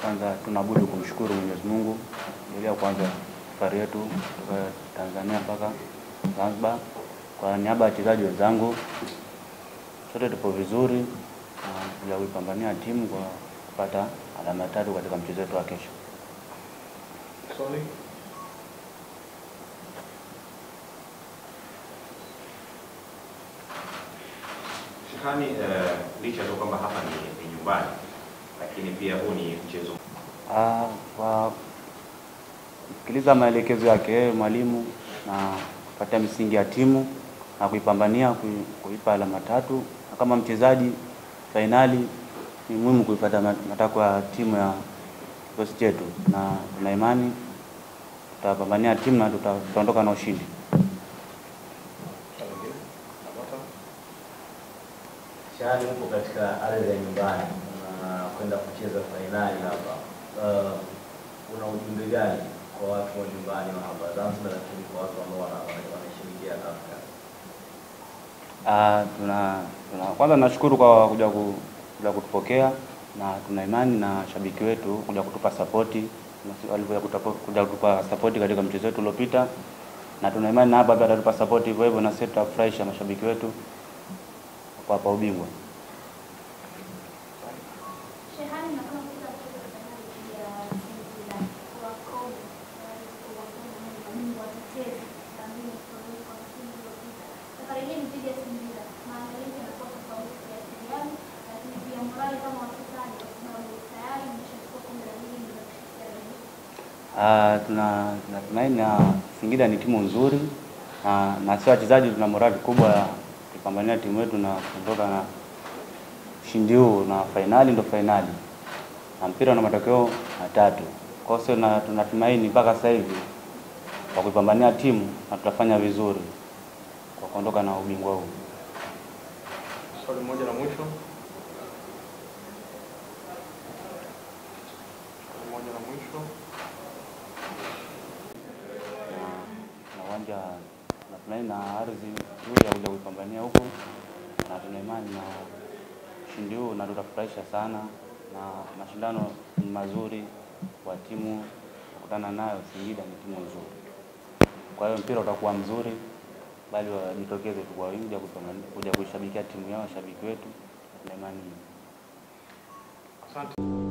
kwanza tunaabudu kumshukuru Mwenyezi Mungu ili kwanza safari yetu kutoka Tanzania mpaka Zanzibar. Kwa niaba ya wachezaji wenzangu, sote tupo vizuri na kuipambania timu kwa kupata alama 3 katika mchezo wetu wa kesho. Sorry. Shehani, licha tu kwamba hapa ni nyumbani, lakini pia huu ni mchezo. Kwa kusikiliza maelekezo yake mwalimu na kupata misingi ya timu na kuipambania kuipa alama 3, na kama mchezaji finali ni muhimu kuipata matakwa ya timu ya kikosi chetu, na tuna imani tutapambania timu na tutaondoka na ushindi. Shehani, upo katika ardhi ya nyumbani na kwenda kucheza finali hapa. Una ujumbe gani kwa watu wa nyumbani hapa Zanzibar, lakini kwa watu ambao wanashirikia Afrika? Kwanza nashukuru kwa kuja kutupokea, na tuna imani na shabiki wetu kuja kutupa support kuja kutupa support katika mchezo wetu uliopita, na tuna imani na hapa atatupa support hivyo hivyo, na sisi tutafurahisha mashabiki wetu kwa ubingwa. Tunatumaini na Singida ni timu nzuri, na sisi wachezaji tuna morali kubwa ya kupambania timu yetu na kuondoka na ushindi huu, na finali ndo finali na mpira na matokeo 3. Kwa hiyo tunatumaini mpaka sasa hivi kwa kupambania timu na tutafanya vizuri kwa kuondoka na ubingwa huu. Swali moja la mwisho. Na uwanja natumaini na ardhi nzuri ya kuja kuipambania huko, na tuna imani na ushindi huu na tutafurahisha sana, na mashindano ni mazuri kwa timu kukutana nayo. Singida ni timu nzuri, kwa hiyo mpira utakuwa mzuri, bali wajitokeze tu kwa wingi kuja kuishabikia timu yao, shabiki wetu, tuna imani. Asante.